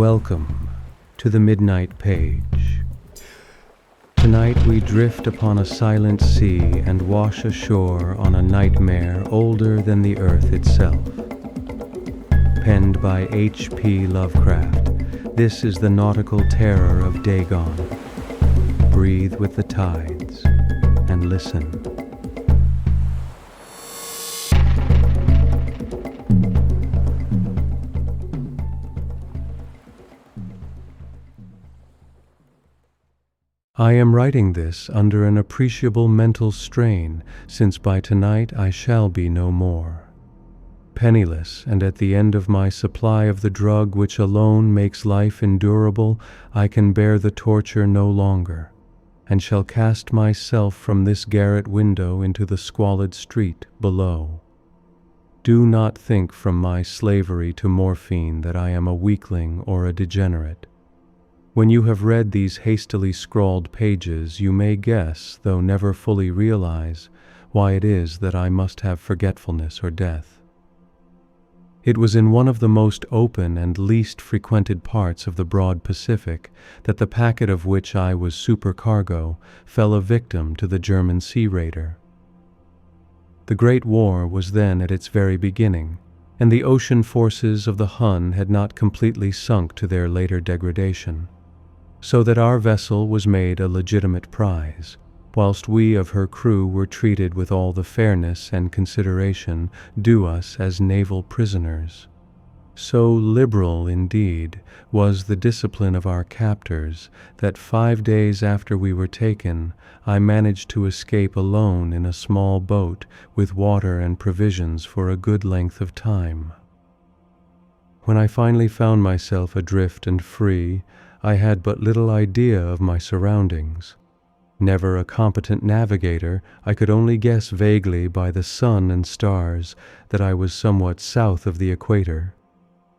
Welcome to the Midnight Page. Tonight we drift upon a silent sea and wash ashore on a nightmare older than the earth itself. Penned by H.P. Lovecraft, this is the nautical terror of Dagon. Breathe with the tides and listen. I am writing this under an appreciable mental strain, since by tonight I shall be no more. Penniless, and at the end of my supply of the drug which alone makes life endurable, I can bear the torture no longer, and shall cast myself from this garret window into the squalid street below. Do not think from my slavery to morphine that I am a weakling or a degenerate. When you have read these hastily scrawled pages, you may guess, though never fully realize, why it is that I must have forgetfulness or death. It was in one of the most open and least frequented parts of the broad Pacific that the packet of which I was supercargo fell a victim to the German sea raider. The Great War was then at its very beginning, and the ocean forces of the Hun had not completely sunk to their later degradation, so that our vessel was made a legitimate prize, whilst we of her crew were treated with all the fairness and consideration due us as naval prisoners. So liberal, indeed, was the discipline of our captors that 5 days after we were taken, I managed to escape alone in a small boat with water and provisions for a good length of time. When I finally found myself adrift and free, I had but little idea of my surroundings. Never a competent navigator, I could only guess vaguely by the sun and stars that I was somewhat south of the equator.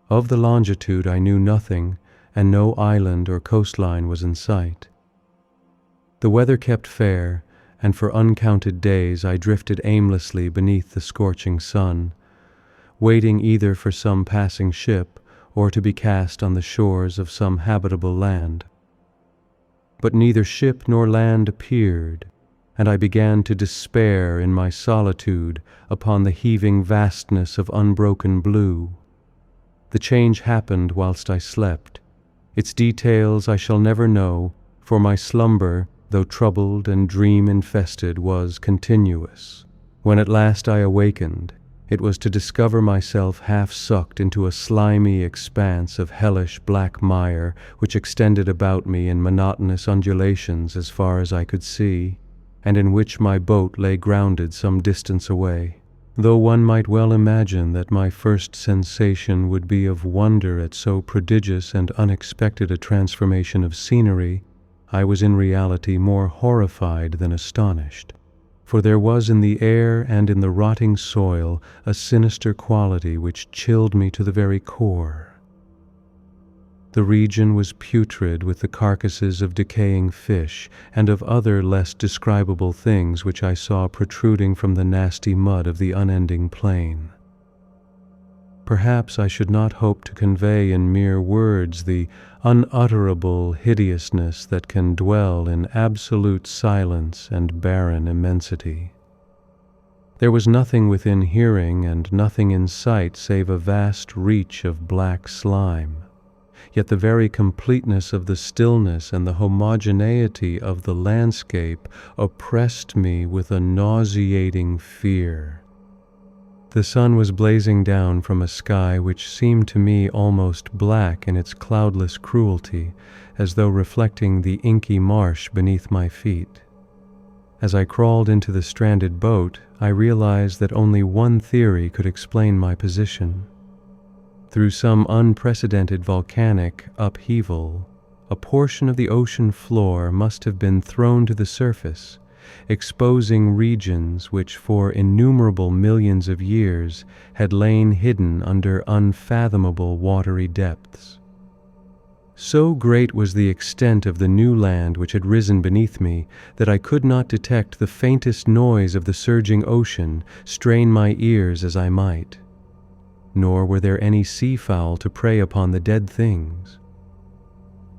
Of the longitude I knew nothing, and no island or coastline was in sight. The weather kept fair, and for uncounted days I drifted aimlessly beneath the scorching sun, waiting either for some passing ship or to be cast on the shores of some habitable land. But neither ship nor land appeared, and I began to despair in my solitude upon the heaving vastness of unbroken blue. The change happened whilst I slept. Its details I shall never know, for my slumber, though troubled and dream-infested, was continuous. When at last I awakened, it was to discover myself half-sucked into a slimy expanse of hellish black mire which extended about me in monotonous undulations as far as I could see, and in which my boat lay grounded some distance away. Though one might well imagine that my first sensation would be of wonder at so prodigious and unexpected a transformation of scenery, I was in reality more horrified than astonished. For there was in the air and in the rotting soil a sinister quality which chilled me to the very core. The region was putrid with the carcasses of decaying fish and of other less describable things which I saw protruding from the nasty mud of the unending plain. Perhaps I should not hope to convey in mere words the unutterable hideousness that can dwell in absolute silence and barren immensity. There was nothing within hearing and nothing in sight save a vast reach of black slime. Yet the very completeness of the stillness and the homogeneity of the landscape oppressed me with a nauseating fear. The sun was blazing down from a sky which seemed to me almost black in its cloudless cruelty, as though reflecting the inky marsh beneath my feet. As I crawled into the stranded boat, I realized that only one theory could explain my position. Through some unprecedented volcanic upheaval, a portion of the ocean floor must have been thrown to the surface, exposing regions which for innumerable millions of years had lain hidden under unfathomable watery depths. So great was the extent of the new land which had risen beneath me that I could not detect the faintest noise of the surging ocean, strain my ears as I might. Nor were there any seafowl to prey upon the dead things.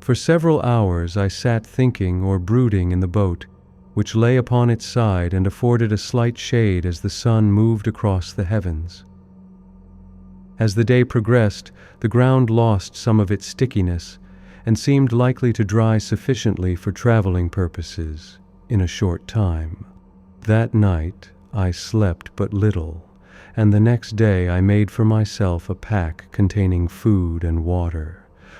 For several hours I sat thinking or brooding in the boat, which lay upon its side and afforded a slight shade as the sun moved across the heavens. As the day progressed, the ground lost some of its stickiness and seemed likely to dry sufficiently for traveling purposes in a short time. That night I slept but little, and the next day I made for myself a pack containing food and water,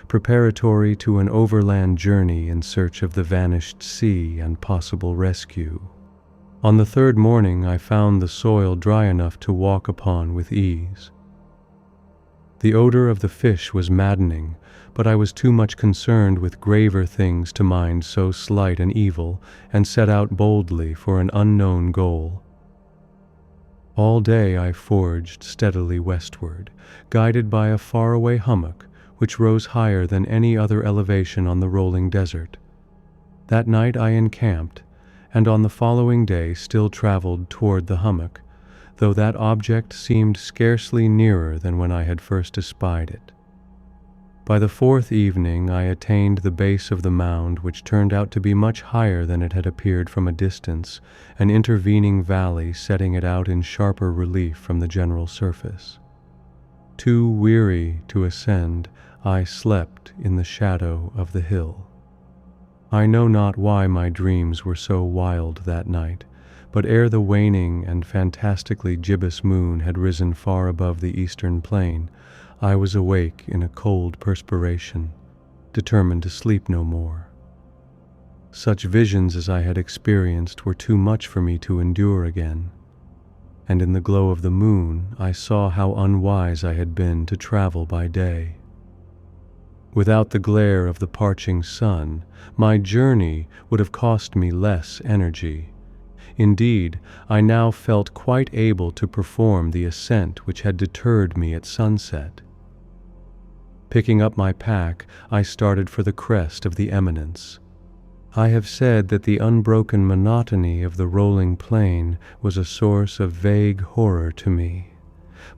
preparatory to an overland journey in search of the vanished sea and possible rescue. On the third morning I found the soil dry enough to walk upon with ease. The odor of the fish was maddening, but I was too much concerned with graver things to mind so slight an evil, and set out boldly for an unknown goal. All day I forged steadily westward, guided by a faraway hummock which rose higher than any other elevation on the rolling desert. That night I encamped, and on the following day still traveled toward the hummock, though that object seemed scarcely nearer than when I had first espied it. By the fourth evening I attained the base of the mound, which turned out to be much higher than it had appeared from a distance, an intervening valley setting it out in sharper relief from the general surface. Too weary to ascend, I slept in the shadow of the hill. I know not why my dreams were so wild that night, but ere the waning and fantastically gibbous moon had risen far above the eastern plain, I was awake in a cold perspiration, determined to sleep no more. Such visions as I had experienced were too much for me to endure again, and in the glow of the moon I saw how unwise I had been to travel by day. Without the glare of the parching sun, my journey would have cost me less energy. Indeed, I now felt quite able to perform the ascent which had deterred me at sunset. Picking up my pack, I started for the crest of the eminence. I have said that the unbroken monotony of the rolling plain was a source of vague horror to me,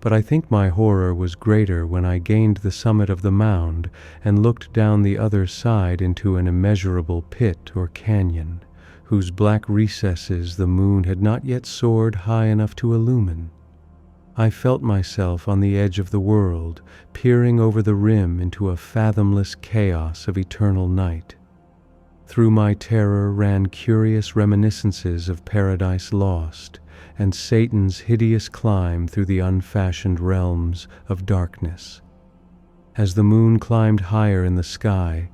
but I think my horror was greater when I gained the summit of the mound and looked down the other side into an immeasurable pit or canyon, whose black recesses the moon had not yet soared high enough to illumine. I felt myself on the edge of the world, peering over the rim into a fathomless chaos of eternal night. Through my terror ran curious reminiscences of Paradise Lost and Satan's hideous climb through the unfashioned realms of darkness. As the moon climbed higher in the sky,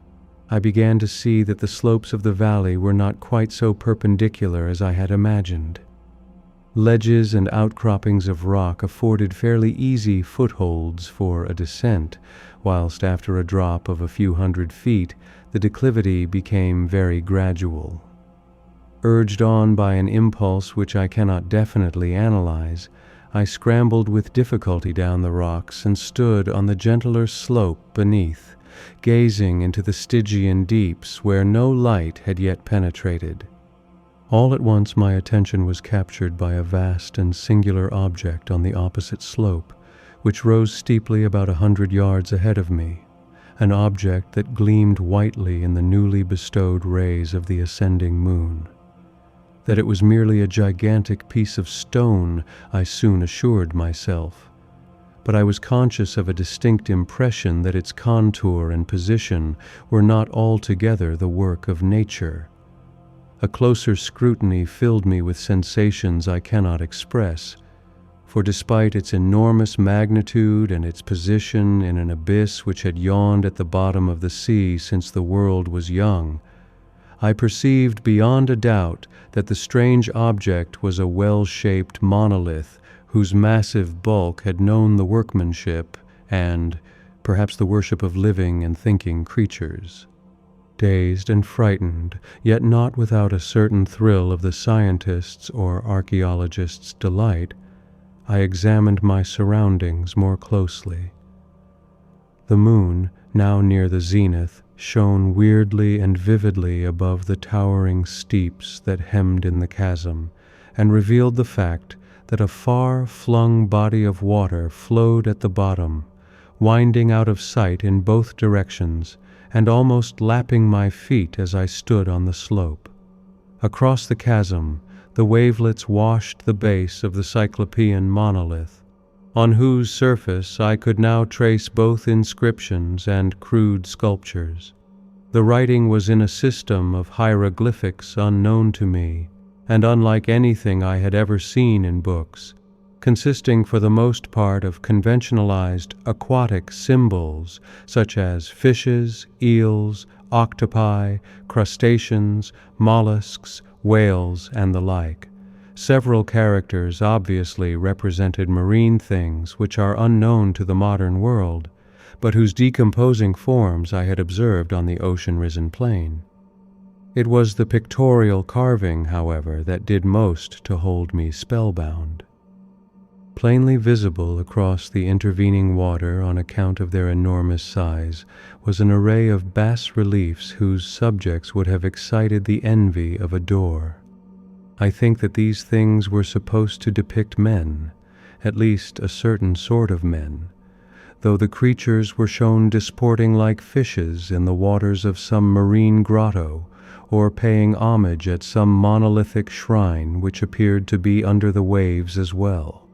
I began to see that the slopes of the valley were not quite so perpendicular as I had imagined. Ledges and outcroppings of rock afforded fairly easy footholds for a descent, whilst after a drop of a few hundred feet, the declivity became very gradual. Urged on by an impulse which I cannot definitely analyze, I scrambled with difficulty down the rocks and stood on the gentler slope beneath, gazing into the Stygian deeps where no light had yet penetrated. All at once my attention was captured by a vast and singular object on the opposite slope, which rose steeply about 100 yards ahead of me, an object that gleamed whitely in the newly bestowed rays of the ascending moon. That it was merely a gigantic piece of stone, I soon assured myself, but I was conscious of a distinct impression that its contour and position were not altogether the work of nature. A closer scrutiny filled me with sensations I cannot express, for despite its enormous magnitude and its position in an abyss which had yawned at the bottom of the sea since the world was young, I perceived beyond a doubt that the strange object was a well-shaped monolith whose massive bulk had known the workmanship and, perhaps, the worship of living and thinking creatures. Dazed and frightened, yet not without a certain thrill of the scientist's or archaeologist's delight, I examined my surroundings more closely. The moon, now near the zenith, shone weirdly and vividly above the towering steeps that hemmed in the chasm, and revealed the fact that a far-flung body of water flowed at the bottom, winding out of sight in both directions and almost lapping my feet as I stood on the slope. Across the chasm, the wavelets washed the base of the Cyclopean monolith, on whose surface I could now trace both inscriptions and crude sculptures. The writing was in a system of hieroglyphics unknown to me, and unlike anything I had ever seen in books, consisting for the most part of conventionalized aquatic symbols such as fishes, eels, octopi, crustaceans, mollusks, whales, and the like. Several characters obviously represented marine things which are unknown to the modern world, but whose decomposing forms I had observed on the ocean-risen plain. It was the pictorial carving, however, that did most to hold me spellbound. Plainly visible across the intervening water on account of their enormous size was an array of bas-reliefs whose subjects would have excited the envy of a Dor. I think that these things were supposed to depict men, at least a certain sort of men, though the creatures were shown disporting like fishes in the waters of some marine grotto, or paying homage at some monolithic shrine which appeared to be under the waves as well.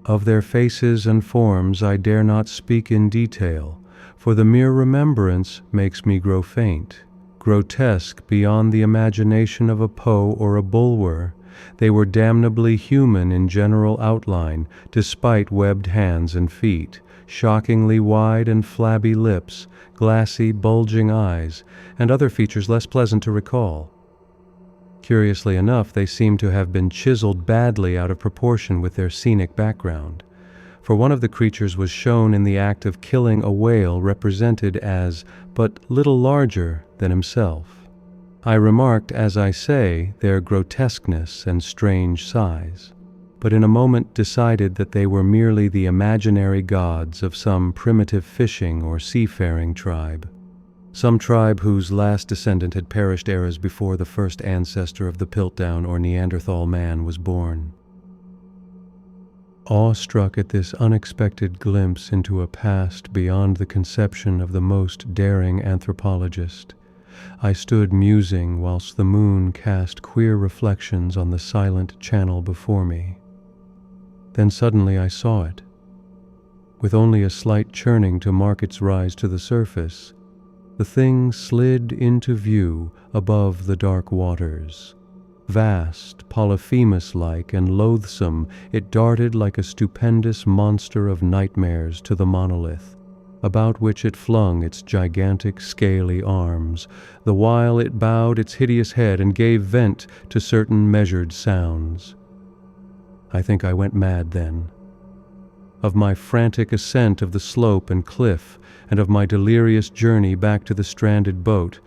Of their faces and forms I dare not speak in detail, for the mere remembrance makes me grow faint. Grotesque beyond the imagination of a Poe or a Bulwer, they were damnably human in general outline, despite webbed hands and feet, shockingly wide and flabby lips, glassy, bulging eyes, and other features less pleasant to recall. Curiously enough, they seem to have been chiseled badly out of proportion with their scenic background, for one of the creatures was shown in the act of killing a whale represented as but little larger than himself. I remarked, as I say, their grotesqueness and strange size, but in a moment decided that they were merely the imaginary gods of some primitive fishing or seafaring tribe. Some tribe whose last descendant had perished eras before the first ancestor of the Piltdown or Neanderthal man was born. Awestruck at this unexpected glimpse into a past beyond the conception of the most daring anthropologist, I stood musing whilst the moon cast queer reflections on the silent channel before me. Then suddenly I saw it. With only a slight churning to mark its rise to the surface, the thing slid into view above the dark waters. Vast, Polyphemus-like and loathsome, it darted like a stupendous monster of nightmares to the monolith, about which it flung its gigantic scaly arms, the while it bowed its hideous head and gave vent to certain measured sounds. I think I went mad then. Of my frantic ascent of the slope and cliff, and of my delirious journey back to the stranded boat,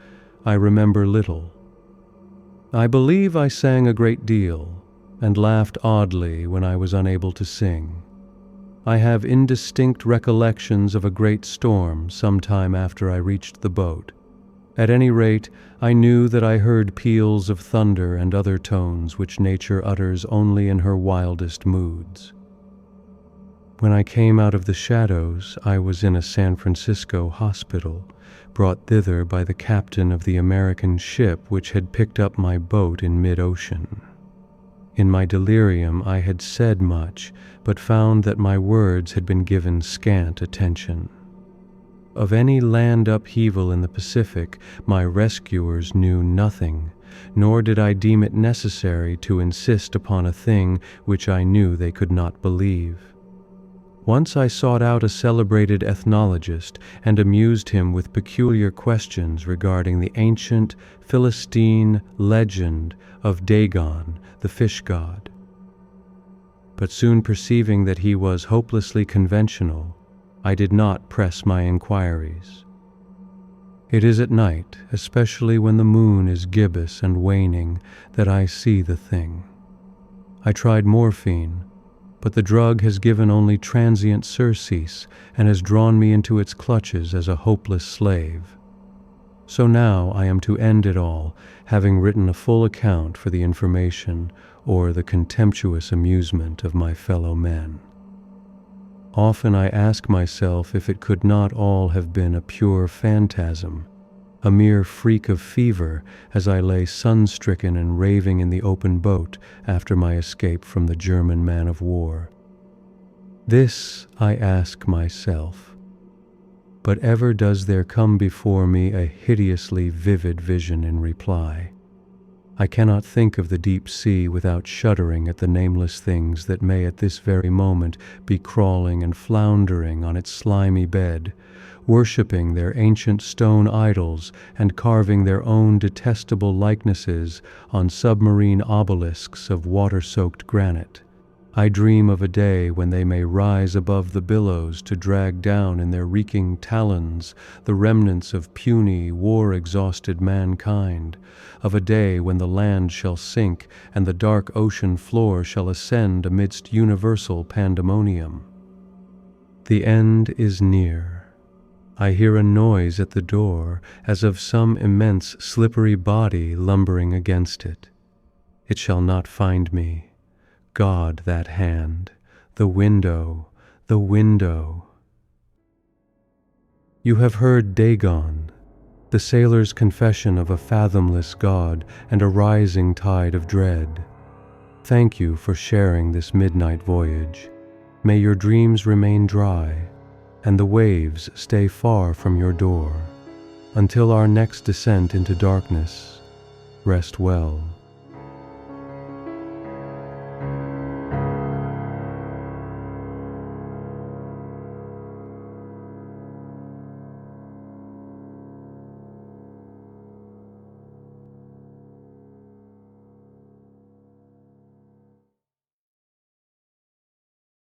I remember little. I believe I sang a great deal, and laughed oddly when I was unable to sing. I have indistinct recollections of a great storm some time after I reached the boat. At any rate, I knew that I heard peals of thunder and other tones which nature utters only in her wildest moods. When I came out of the shadows, I was in a San Francisco hospital, brought thither by the captain of the American ship which had picked up my boat in mid-ocean. In my delirium I had said much, but found that my words had been given scant attention. Of any land upheaval in the Pacific, my rescuers knew nothing, nor did I deem it necessary to insist upon a thing which I knew they could not believe. Once I sought out a celebrated ethnologist and amused him with peculiar questions regarding the ancient Philistine legend of Dagon, the fish god. But soon perceiving that he was hopelessly conventional, I did not press my inquiries. It is at night, especially when the moon is gibbous and waning, that I see the thing. I tried morphine, but the drug has given only transient surcease and has drawn me into its clutches as a hopeless slave. So now I am to end it all, having written a full account for the information or the contemptuous amusement of my fellow men. Often I ask myself if it could not all have been a pure phantasm, a mere freak of fever as I lay sun-stricken and raving in the open boat after my escape from the German man-of-war. This I ask myself, but ever does there come before me a hideously vivid vision in reply. I cannot think of the deep sea without shuddering at the nameless things that may at this very moment be crawling and floundering on its slimy bed, worshipping their ancient stone idols and carving their own detestable likenesses on submarine obelisks of water-soaked granite. I dream of a day when they may rise above the billows to drag down in their reeking talons the remnants of puny, war-exhausted mankind, of a day when the land shall sink and the dark ocean floor shall ascend amidst universal pandemonium. The end is near. I hear a noise at the door as of some immense slippery body lumbering against it. It shall not find me. God, that hand, the window, the window. You have heard Dagon, the sailor's confession of a fathomless God and a rising tide of dread. Thank you for sharing this midnight voyage. May your dreams remain dry, and the waves stay far from your door. Until our next descent into darkness, rest well.